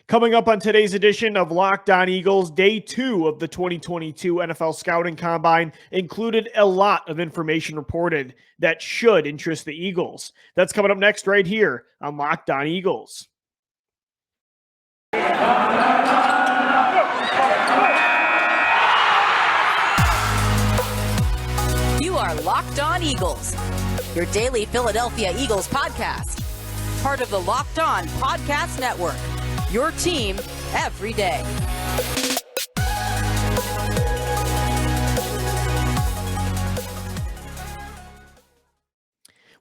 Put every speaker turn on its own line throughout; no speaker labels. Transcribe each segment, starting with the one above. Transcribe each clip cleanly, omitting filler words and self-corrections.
Coming up on today's edition of Locked On Eagles, day 2 of the 2022 NFL Scouting Combine included a lot of information reported that should interest the Eagles. That's coming up next right here on Locked On Eagles.
You are Locked On Eagles, your daily Philadelphia Eagles podcast. Part of the Locked On Podcast Network, your team every day.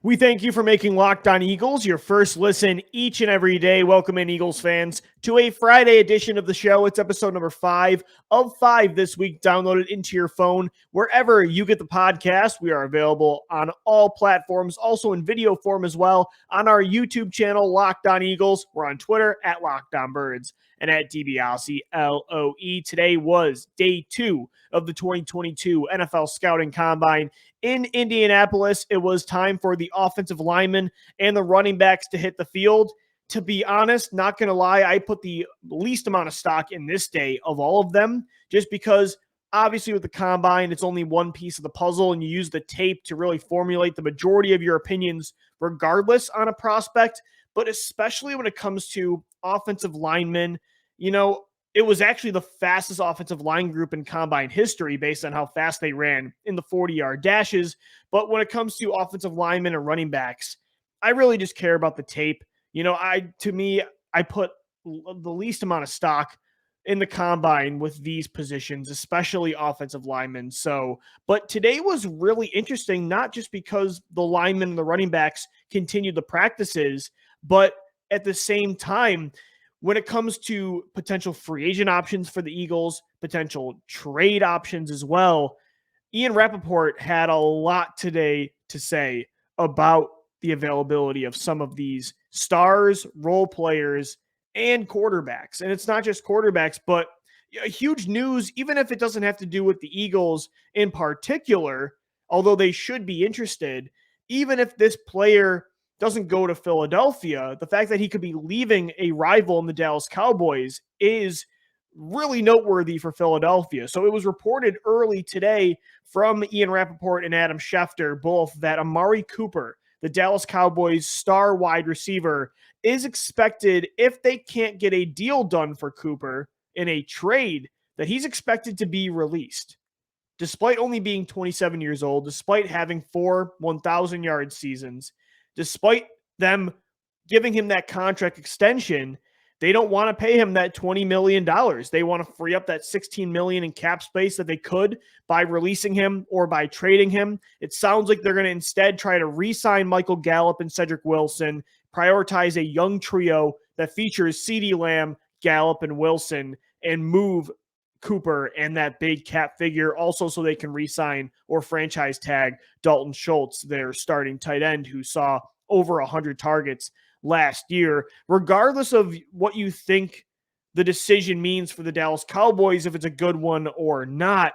We thank you for making Locked On Eagles your first listen each and every day. Welcome in, Eagles fans, to a Friday edition of the show. It's episode number 5 of 5 this week, downloaded into your phone wherever you get the podcast. We are available on all platforms, also in video form as well, on our YouTube channel, Locked On Eagles. We're on Twitter at Locked On Birds and at DBLC LOE. Today was day 2 of the 2022 NFL Scouting Combine in Indianapolis. It was time for the offensive linemen and the running backs to hit the field. To be honest, not going to lie, I put the least amount of stock in this day of all of them, just because obviously with the combine, it's only one piece of the puzzle, and you use the tape to really formulate the majority of your opinions regardless on a prospect. But especially when it comes to offensive linemen, it was actually the fastest offensive line group in combine history based on how fast they ran in the 40-yard dashes. But when it comes to offensive linemen and running backs, I really just care about the tape. I put the least amount of stock in the combine with these positions, especially offensive linemen. But today was really interesting, not just because the linemen and the running backs continued the practices, but at the same time, when it comes to potential free agent options for the Eagles, potential trade options as well, Ian Rappaport had a lot today to say about the availability of some of these stars, role players, and quarterbacks. And it's not just quarterbacks, but huge news, even if it doesn't have to do with the Eagles in particular, although they should be interested, even if this player doesn't go to Philadelphia, the fact that he could be leaving a rival in the Dallas Cowboys is really noteworthy for Philadelphia. So it was reported early today from Ian Rappaport and Adam Schefter, both, that Amari Cooper, the Dallas Cowboys star wide receiver, is expected, if they can't get a deal done for Cooper in a trade, that he's expected to be released. Despite only being 27 years old, despite having 4 1,000-yard seasons, despite them giving him that contract extension, they don't want to pay him that $20 million. They want to free up that $16 million in cap space that they could by releasing him or by trading him. It sounds like they're going to instead try to re-sign Michael Gallup and Cedric Wilson, prioritize a young trio that features CeeDee Lamb, Gallup, and Wilson, and move Cooper and that big cap figure also so they can re-sign or franchise tag Dalton Schultz, their starting tight end, who saw over 100 targets last year. Regardless of what you think the decision means for the Dallas Cowboys, if it's a good one or not,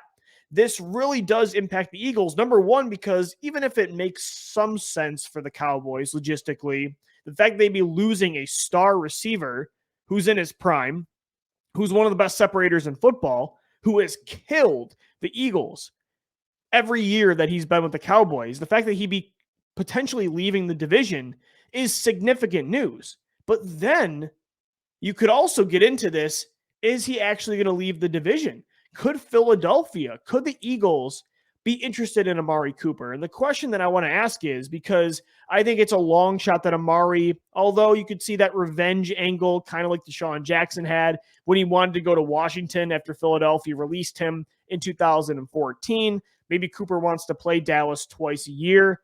this really does impact the Eagles. Number one, because even if it makes some sense for the Cowboys logistically, the fact they'd be losing a star receiver who's in his prime, who's one of the best separators in football, who has killed the Eagles every year that he's been with the Cowboys, the fact that he'd be potentially leaving the division is significant news. But then you could also get into this. Is he actually going to leave the division? Could Philadelphia, could the Eagles be interested in Amari Cooper? And the question that I want to ask is, because I think it's a long shot that Amari, although you could see that revenge angle, kind of like Deshaun Jackson had when he wanted to go to Washington after Philadelphia released him in 2014. Maybe Cooper wants to play Dallas twice a year.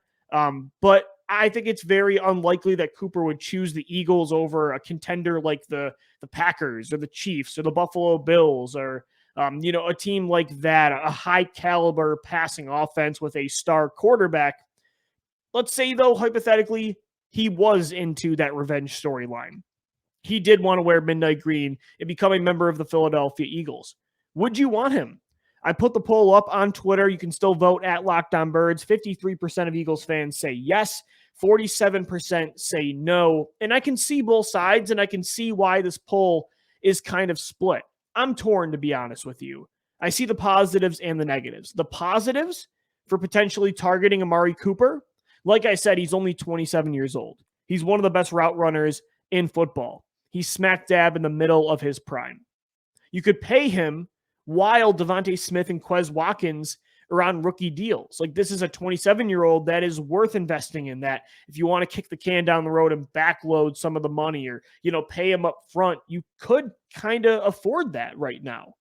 But I think it's very unlikely that Cooper would choose the Eagles over a contender like the Packers or the Chiefs or the Buffalo Bills or a team like that, a high caliber passing offense with a star quarterback. Let's say, though, hypothetically, he was into that revenge storyline. He did want to wear midnight green and become a member of the Philadelphia Eagles. Would you want him? I put the poll up on Twitter. You can still vote at Locked On Birds. 53% of Eagles fans say yes. 47% say no. And I can see both sides, and I can see why this poll is kind of split. I'm torn, to be honest with you. I see the positives and the negatives. The positives for potentially targeting Amari Cooper, like I said, he's only 27 years old. He's one of the best route runners in football. He's smack dab in the middle of his prime. You could pay him while Devontae Smith and Quez Watkins are on rookie deals. Like, this is a 27-year-old that is worth investing in, that if you want to kick the can down the road and backload some of the money, or, pay him up front, you could kind of afford that right now.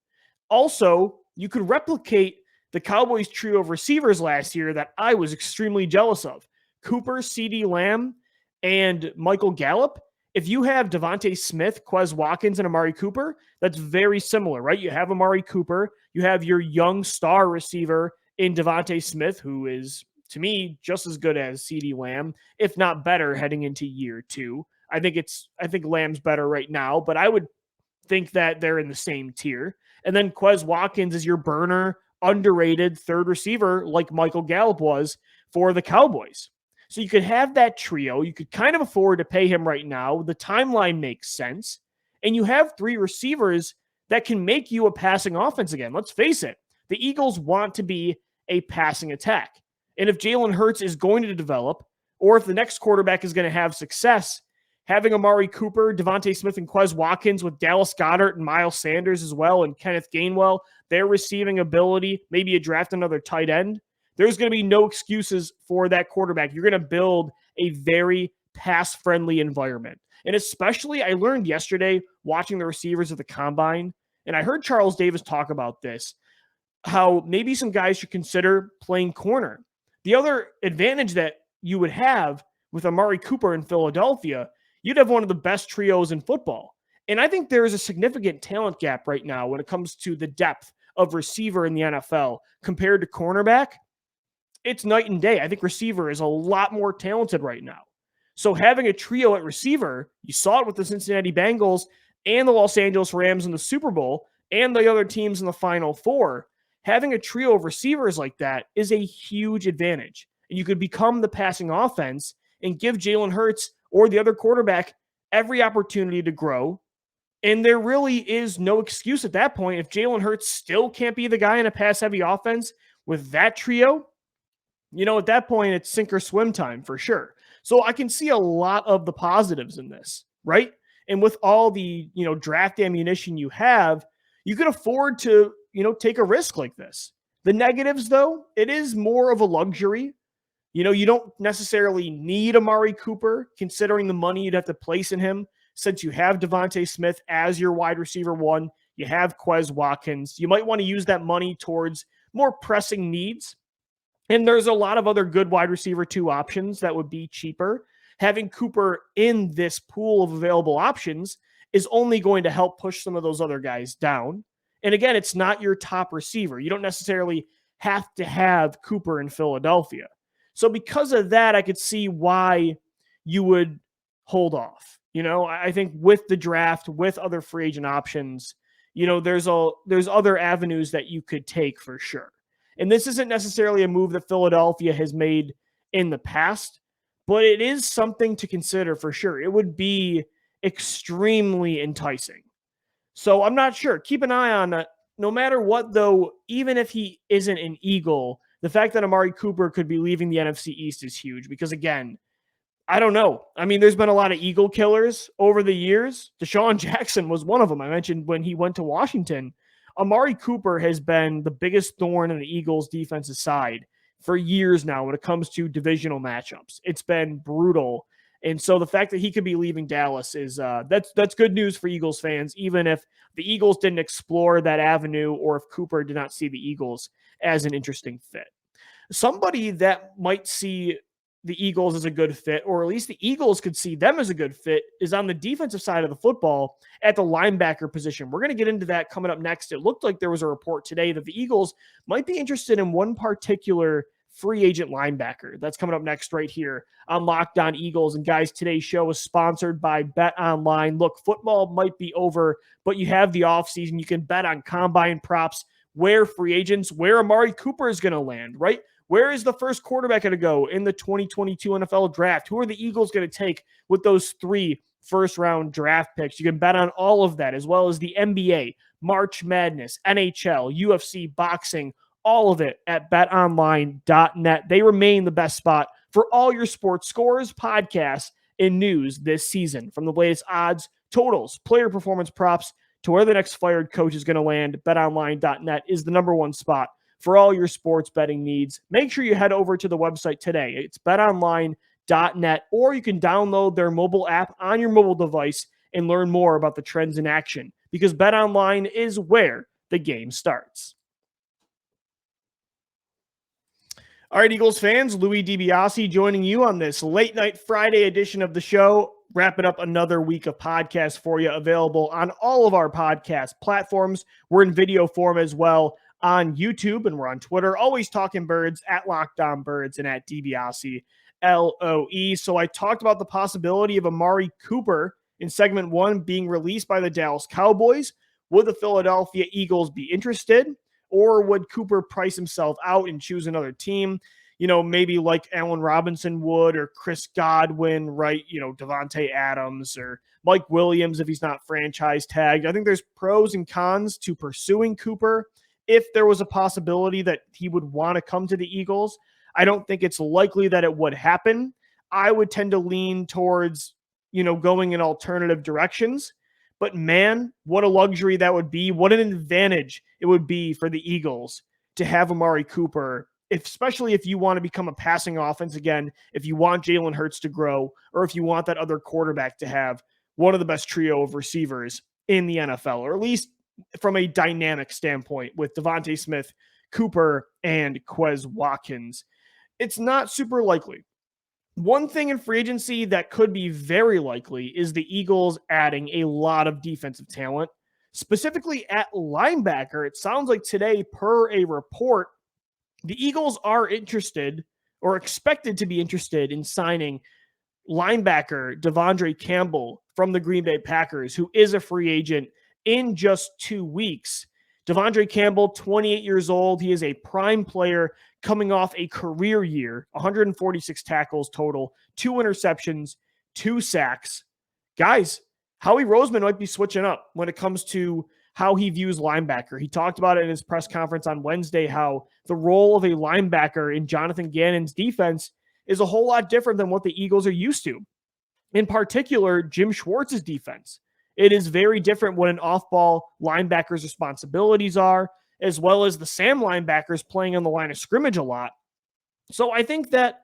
Also, you could replicate the Cowboys trio of receivers last year that I was extremely jealous of. Cooper, CeeDee Lamb, and Michael Gallup. If you have Devontae Smith, Quez Watkins, and Amari Cooper, that's very similar, right? You have Amari Cooper, you have your young star receiver in Devontae Smith, who is, to me, just as good as CeeDee Lamb, if not better, heading into year 2. I think Lamb's better right now, but I would think that they're in the same tier. And then Quez Watkins is your burner, underrated third receiver like Michael Gallup was for the Cowboys. So you could have that trio. You could kind of afford to pay him right now. The timeline makes sense. And you have 3 receivers that can make you a passing offense again. Let's face it. The Eagles want to be a passing attack. And if Jalen Hurts is going to develop, or if the next quarterback is going to have success, having Amari Cooper, Devontae Smith, and Quez Watkins with Dallas Goedert and Miles Sanders as well, and Kenneth Gainwell, their receiving ability, maybe you draft another tight end, there's going to be no excuses for that quarterback. You're going to build a very pass-friendly environment. And especially, I learned yesterday watching the receivers at the Combine, and I heard Charles Davis talk about this, how maybe some guys should consider playing corner. The other advantage that you would have with Amari Cooper in Philadelphia, you'd have one of the best trios in football. And I think there is a significant talent gap right now when it comes to the depth of receiver in the NFL compared to cornerback. It's night and day. I think receiver is a lot more talented right now. So having a trio at receiver, you saw it with the Cincinnati Bengals and the Los Angeles Rams in the Super Bowl and the other teams in the Final Four. Having a trio of receivers like that is a huge advantage. And you could become the passing offense and give Jalen Hurts or the other quarterback every opportunity to grow. And there really is no excuse at that point. If Jalen Hurts still can't be the guy in a pass-heavy offense with that trio, at that point, it's sink or swim time for sure. So I can see a lot of the positives in this, right? And with all the, draft ammunition you have, you can afford to, take a risk like this. The negatives, though, it is more of a luxury. You don't necessarily need Amari Cooper, considering the money you'd have to place in him, since you have Devontae Smith as your wide receiver 1. You have Quez Watkins. You might want to use that money towards more pressing needs. And there's a lot of other good wide receiver 2 options that would be cheaper. Having Cooper in this pool of available options is only going to help push some of those other guys down. And again, it's not your top receiver. You don't necessarily have to have Cooper in Philadelphia. So because of that, I could see why you would hold off. I think with the draft, with other free agent options, there's other avenues that you could take for sure. And this isn't necessarily a move that Philadelphia has made in the past, but it is something to consider for sure. It would be extremely enticing. So I'm not sure. Keep an eye on that. No matter what, though, even if he isn't an Eagle, the fact that Amari Cooper could be leaving the NFC East is huge because, again, I don't know. I mean, there's been a lot of Eagle killers over the years. Deshaun Jackson was one of them. I mentioned when he went to Washington. Amari Cooper has been the biggest thorn in the Eagles' defensive side for years now when it comes to divisional matchups. It's been brutal. And so the fact that he could be leaving Dallas is that's good news for Eagles fans, even if the Eagles didn't explore that avenue or if Cooper did not see the Eagles as an interesting fit. Somebody that might see the Eagles as a good fit, or at least the Eagles could see them as a good fit, is on the defensive side of the football at the linebacker position. We're going to get into that coming up next. It looked like there was a report today that the Eagles might be interested in one particular free agent linebacker. That's coming up next right here on Locked On Eagles. And guys, today's show is sponsored by Bet Online. Look, football might be over, but you have the offseason. You can bet on combine props, where free agents, where Amari Cooper is going to land, right? Where is the first quarterback going to go in the 2022 NFL draft? Who are the Eagles going to take with those 3 first-round draft picks. You can bet on all of that, as well as the NBA, March Madness, NHL, UFC, boxing, all of it at betonline.net. They remain the best spot for all your sports scores, podcasts, and news this season. From the latest odds, totals, player performance props, to where the next fired coach is going to land, betonline.net is the number one spot for all your sports betting needs. Make sure you head over to the website today. It's betonline.net, or you can download their mobile app on your mobile device and learn more about the trends in action, because BetOnline is where the game starts. All right, Eagles fans, Louis DiBiase joining you on this late night Friday edition of the show, wrapping up another week of podcasts for you, available on all of our podcast platforms. We're in video form as well on YouTube, and we're on Twitter, always talking birds, at Locked On Birds and at DiBiase LOE. So I talked about the possibility of Amari Cooper in segment one being released by the Dallas Cowboys. Would the Philadelphia Eagles be interested? Or would Cooper price himself out and choose another team? Maybe like Allen Robinson would, or Chris Godwin, right? Devontae Adams or Mike Williams if he's not franchise tagged. I think there's pros and cons to pursuing Cooper if there was a possibility that he would want to come to the Eagles. I don't think it's likely that it would happen. I would tend to lean towards, going in alternative directions. But man, what a luxury that would be. What an advantage it would be for the Eagles to have Amari Cooper, especially if you want to become a passing offense again, if you want Jalen Hurts to grow, or if you want that other quarterback to have one of the best trio of receivers in the NFL, or at least from a dynamic standpoint with Devontae Smith, Cooper, and Quez Watkins. It's not super likely. One thing in free agency that could be very likely is the Eagles adding a lot of defensive talent, specifically at linebacker. It sounds like today, per a report, the Eagles are interested or expected to be interested in signing linebacker Devondre Campbell from the Green Bay Packers, who is a free agent in just 2 weeks. Devondre Campbell, 28 years old. He is a prime player coming off a career year, 146 tackles total, 2 interceptions, 2 sacks. Guys, Howie Roseman might be switching up when it comes to how he views linebacker. He talked about it in his press conference on Wednesday, how the role of a linebacker in Jonathan Gannon's defense is a whole lot different than what the Eagles are used to. In particular, Jim Schwartz's defense. It is very different what an off-ball linebacker's responsibilities are, as well as the Sam linebackers playing on the line of scrimmage a lot. So I think that,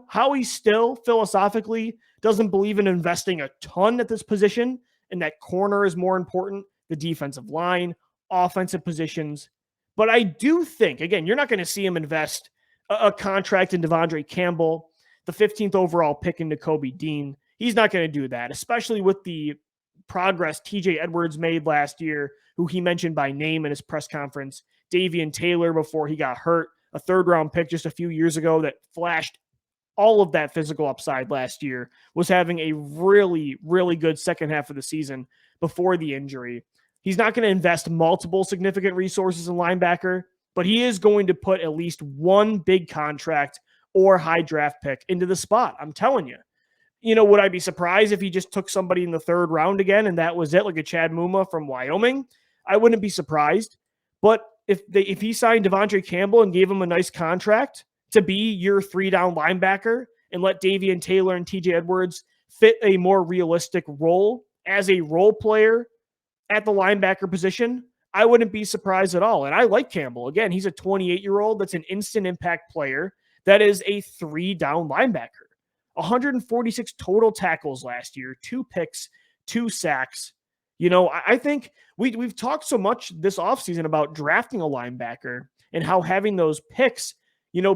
Howie still philosophically doesn't believe in investing a ton at this position, and that corner is more important, the defensive line, offensive positions. But I do think, again, you're not going to see him invest a contract in Devondre Campbell, the 15th overall pick in Nakobe Dean. He's not going to do that, especially with the progress TJ Edwards made last year, who he mentioned by name in his press conference. Davian Taylor before he got hurt, a third-round pick just a few years ago that flashed all of that physical upside last year, was having a really, really good second half of the season before the injury. He's not going to invest multiple significant resources in linebacker, but he is going to put at least one big contract or high draft pick into the spot. I'm telling you. Would I be surprised if he just took somebody in the third round again and that was it, like a Chad Muma from Wyoming? I wouldn't be surprised. But if he signed Devondre Campbell and gave him a nice contract to be your 3-down linebacker and let Davian Taylor and TJ Edwards fit a more realistic role as a role player at the linebacker position, I wouldn't be surprised at all. And I like Campbell. Again, he's a 28-year-old that's an instant impact player that is a 3-down linebacker. 146 total tackles last year, 2 picks, 2 sacks. I think we've talked so much this offseason about drafting a linebacker and how having those picks,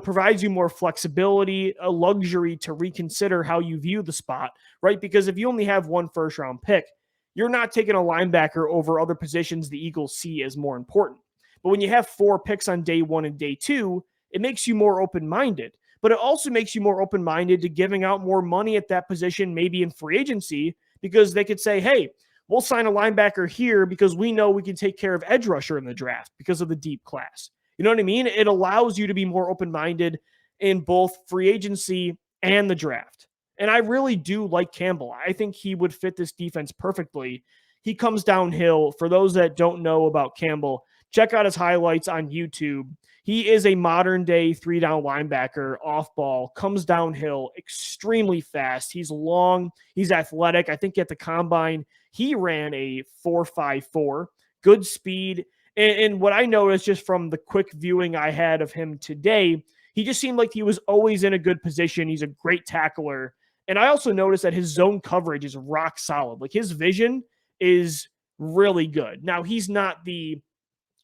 provides you more flexibility, a luxury to reconsider how you view the spot, right? Because if you only have 1 first-round pick, you're not taking a linebacker over other positions the Eagles see as more important. But when you have 4 picks on day 1 and day 2, it makes you more open-minded. But it also makes you more open-minded to giving out more money at that position, maybe in free agency, because they could say, hey, we'll sign a linebacker here because we know we can take care of edge rusher in the draft because of the deep class. You know what I mean? It allows you to be more open-minded in both free agency and the draft. And I really do like Campbell. I think he would fit this defense perfectly. He comes downhill. For those that don't know about Campbell, check out his highlights on YouTube. He is a modern day 3-down linebacker, off ball, comes downhill extremely fast. He's long, he's athletic. I think at the combine, he ran a 4.54, good speed. And what I noticed just from the quick viewing I had of him today, he just seemed like he was always in a good position. He's a great tackler. And I also noticed that his zone coverage is rock solid. Like his vision is really good. Now, he's not the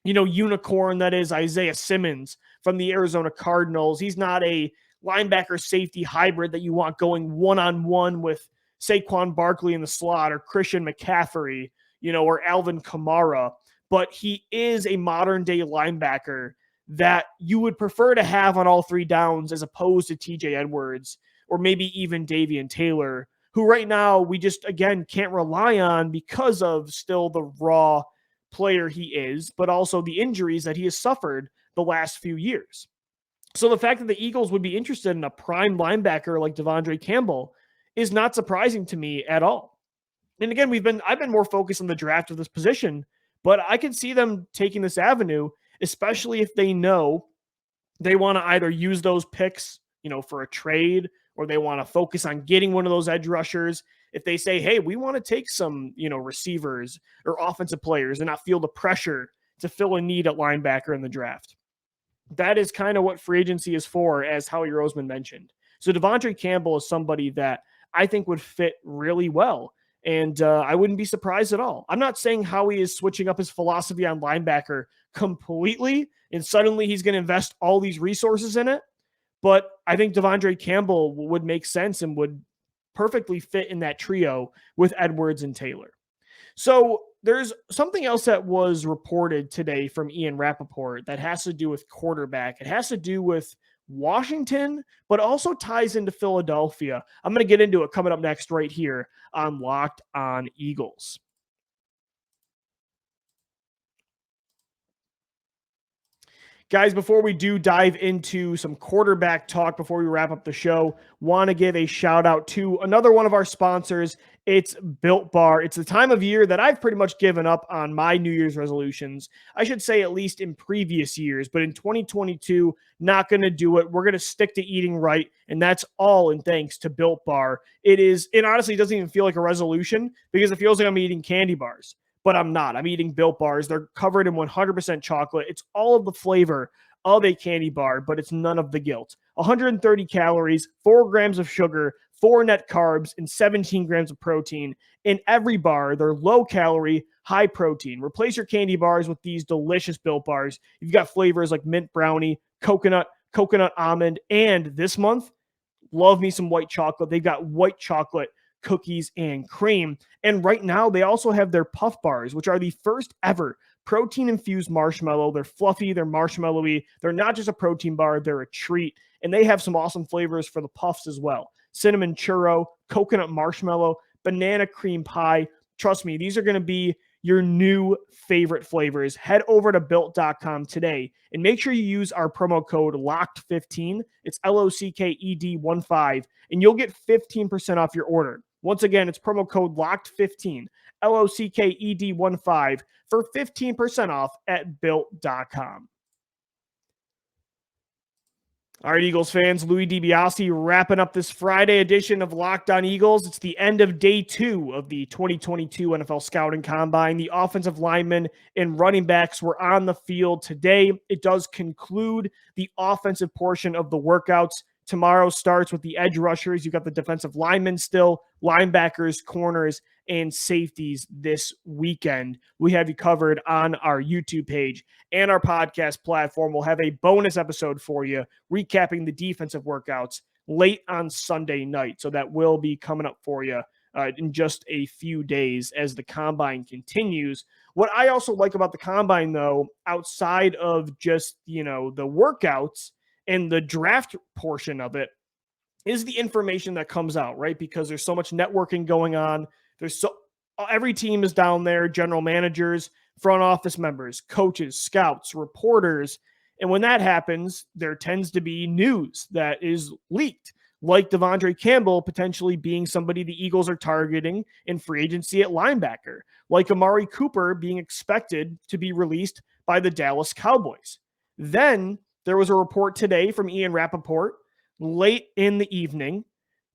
unicorn that is Isaiah Simmons from the Arizona Cardinals. He's not a linebacker safety hybrid that you want going one-on-one with Saquon Barkley in the slot or Christian McCaffrey, or Alvin Kamara. But he is a modern day linebacker that you would prefer to have on all 3 downs as opposed to TJ Edwards or maybe even Davian Taylor, who right now we just, again, can't rely on because of still the raw player he is, but also the injuries that he has suffered the last few years. So the fact that the Eagles would be interested in a prime linebacker like Devondre Campbell is not surprising to me at all. And again, I've been more focused on the draft of this position, but I can see them taking this avenue, especially if they know they want to either use those picks, for a trade, or they want to focus on getting one of those edge rushers. If they say, hey, we want to take some, receivers or offensive players and not feel the pressure to fill a need at linebacker in the draft. That is kind of what free agency is for, as Howie Roseman mentioned. So Devondre Campbell is somebody that I think would fit really well. And I wouldn't be surprised at all. I'm not saying Howie is switching up his philosophy on linebacker completely and suddenly he's going to invest all these resources in it. But I think Devondre Campbell would make sense and would perfectly fit in that trio with Edwards and Taylor. So there's something else that was reported today from Ian Rappaport that has to do with quarterback. It has to do with Washington, but also ties into Philadelphia. I'm going to get into it coming up next right here on Locked On Eagles. Guys, before we do dive into some quarterback talk, before we wrap up the show, want to give a shout out to another one of our sponsors. It's Built Bar. It's the time of year that I've pretty much given up on my New Year's resolutions. I should say at least in previous years, but in 2022, not going to do it. We're going to stick to eating right, and that's all in thanks to Built Bar. It honestly doesn't even feel like a resolution because it feels like I'm eating candy bars. But I'm not. I'm eating Built Bars. They're covered in 100% chocolate. It's all of the flavor of a candy bar, but it's none of the guilt. 130 calories, 4 grams of sugar, 4 net carbs, and 17 grams of protein. In every bar, they're low calorie, high protein. Replace your candy bars with these delicious Built Bars. You've got flavors like mint brownie, coconut almond, and this month, love me some white chocolate. They've got white chocolate cookies and cream. And right now they also have their puff bars, which are the first ever protein infused marshmallow. They're fluffy, they're marshmallowy. They're not just a protein bar, they're a treat. And they have some awesome flavors for the puffs as well. Cinnamon churro, coconut marshmallow, banana cream pie. Trust me, these are going to be your new favorite flavors. Head over to built.com today and make sure you use our promo code LOCKED15. It's LOCKED15, and you'll get 15% off your order. Once again, it's promo code LOCKED15, LOCKED15 for 15% off at built.com. All right, Eagles fans, Louis DiBiase wrapping up this Friday edition of Locked On Eagles. It's the end of day 2 of the 2022 NFL Scouting Combine. The offensive linemen and running backs were on the field today. It does conclude the offensive portion of the workouts. Tomorrow starts with the edge rushers. You've got the defensive linemen still, linebackers, corners, and safeties this weekend. We have you covered on our YouTube page and our podcast platform. We'll have a bonus episode for you recapping the defensive workouts late on Sunday night. So that will be coming up for you in just a few days as the combine continues. What I also like about the combine, though, outside of just, the workouts and the draft portion of it, is the information that comes out, right? Because there's so much networking going on. Every team is down there, general managers, front office members, coaches, scouts, reporters. And when that happens, there tends to be news that is leaked. like Devondre Campbell potentially being somebody the Eagles are targeting in free agency at linebacker, like Amari Cooper being expected to be released by the Dallas Cowboys. Then there was a report today from Ian Rappaport late in the evening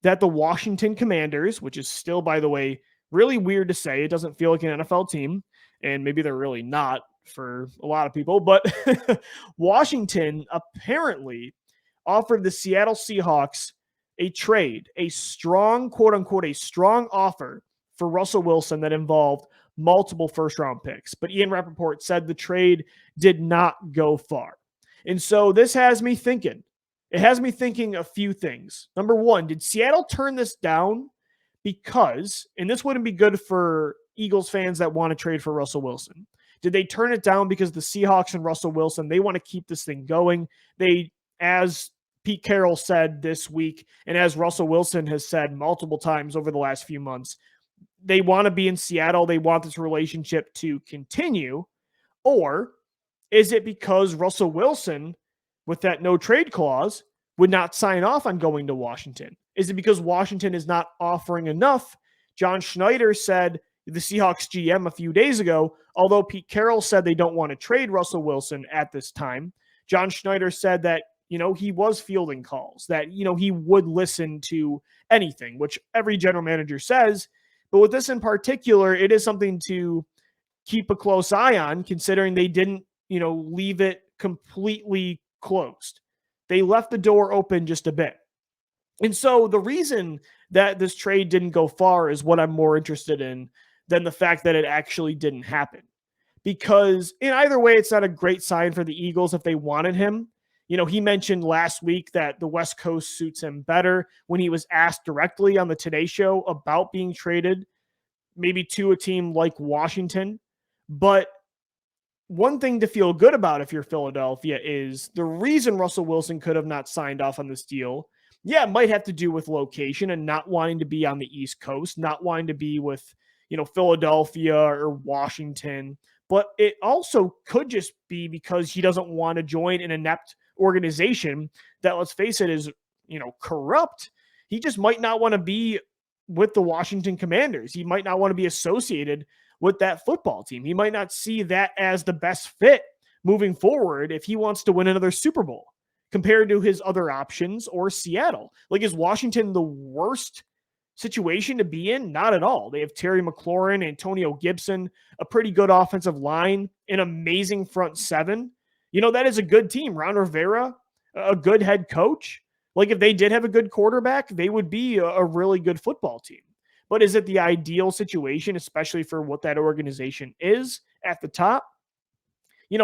that the Washington Commanders, which is still, by the way, really weird to say, it doesn't feel like an NFL team, and maybe they're really not for a lot of people, but Washington apparently offered the Seattle Seahawks a trade, a strong, quote unquote, a strong offer for Russell Wilson that involved multiple first round picks. But Ian Rappaport said the trade did not go far. And so this has me thinking. It has me thinking a few things. Number one, did Seattle turn this down because, and this wouldn't be good for Eagles fans that want to trade for Russell Wilson. Did they turn it down because the Seahawks and Russell Wilson, they want to keep this thing going? They, as Pete Carroll said this week, and as Russell Wilson has said multiple times over the last few months, they want to be in Seattle. They want this relationship to continue. Or is it because Russell Wilson, with that no trade clause, would not sign off on going to Washington? Is it because Washington is not offering enough? John Schneider said, the Seahawks GM, a few days ago, although Pete Carroll said they don't want to trade Russell Wilson at this time, John Schneider said that, he was fielding calls, that, he would listen to anything, which every general manager says. But with this in particular, it is something to keep a close eye on, considering they didn't, leave it completely closed. They left the door open just a bit. And so the reason that this trade didn't go far is what I'm more interested in than the fact that it actually didn't happen. Because in either way, it's not a great sign for the Eagles if they wanted him. He mentioned last week that the West Coast suits him better when he was asked directly on the Today Show about being traded, maybe to a team like Washington. But one thing to feel good about if you're Philadelphia is the reason Russell Wilson could have not signed off on this deal. Yeah, it might have to do with location and not wanting to be on the East Coast, not wanting to be with, Philadelphia or Washington. But it also could just be because he doesn't want to join an inept organization that, let's face it, is, corrupt. He just might not want to be with the Washington Commanders. He might not want to be associated with that football team. He might not see that as the best fit moving forward if he wants to win another Super Bowl compared to his other options or Seattle. Like, is Washington the worst situation to be in? Not at all. They have Terry McLaurin, Antonio Gibson, a pretty good offensive line, an amazing front seven. That is a good team. Ron Rivera, a good head coach. Like, if they did have a good quarterback, they would be a really good football team. But is it the ideal situation, especially for what that organization is at the top?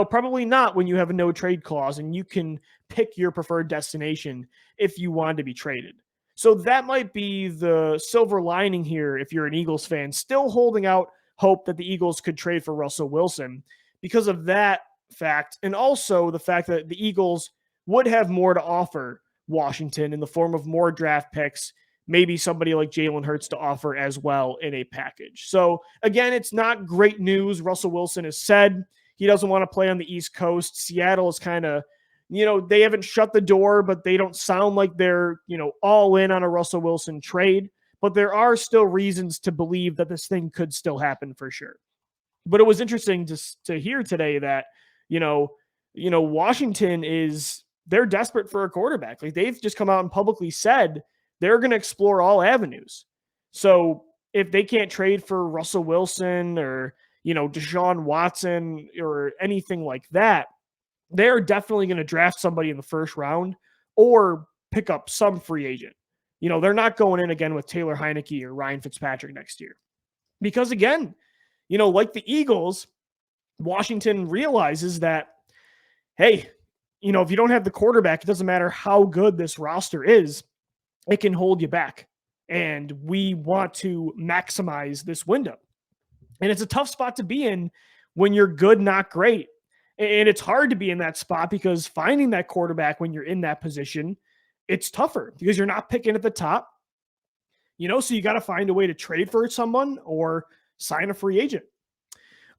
Probably not when you have a no trade clause and you can pick your preferred destination if you want to be traded. So that might be the silver lining here if you're an Eagles fan, still holding out hope that the Eagles could trade for Russell Wilson because of that fact, and also the fact that the Eagles would have more to offer Washington in the form of more draft picks, maybe somebody like Jalen Hurts to offer as well in a package. So again, it's not great news. Russell Wilson has said he doesn't want to play on the East Coast. Seattle is kind of, they haven't shut the door, but they don't sound like they're, all in on a Russell Wilson trade. But there are still reasons to believe that this thing could still happen for sure. But it was interesting to hear today that, Washington they're desperate for a quarterback. Like, they've just come out and publicly said they're going to explore all avenues. So if they can't trade for Russell Wilson or, Deshaun Watson or anything like that, they're definitely going to draft somebody in the first round or pick up some free agent. They're not going in again with Taylor Heineke or Ryan Fitzpatrick next year. Because again, like the Eagles, Washington realizes that, hey, if you don't have the quarterback, it doesn't matter how good this roster is, it can hold you back. And we want to maximize this window. And it's a tough spot to be in when you're good, not great. And it's hard to be in that spot because finding that quarterback when you're in that position, it's tougher because you're not picking at the top. So you got to find a way to trade for someone or sign a free agent.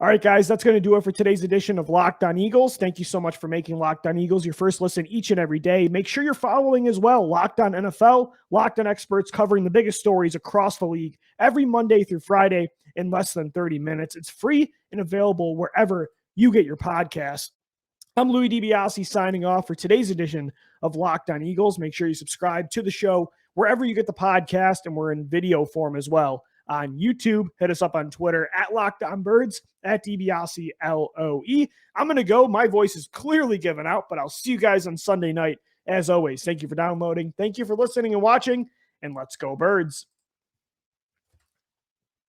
All right, guys, that's going to do it for today's edition of Locked On Eagles. Thank you so much for making Locked On Eagles your first listen each and every day. Make sure you're following as well Locked On NFL, Locked On Experts covering the biggest stories across the league every Monday through Friday in less than 30 minutes. It's free and available wherever you get your podcasts. I'm Louis DiBiase signing off for today's edition of Locked On Eagles. Make sure you subscribe to the show wherever you get the podcast, and we're in video form as well on YouTube. Hit us up on Twitter at Locked On Birds, at DiBiase LOE. I'm going to go. My voice is clearly given out, but I'll see you guys on Sunday night. As always, thank you for downloading. Thank you for listening and watching, and let's go Birds.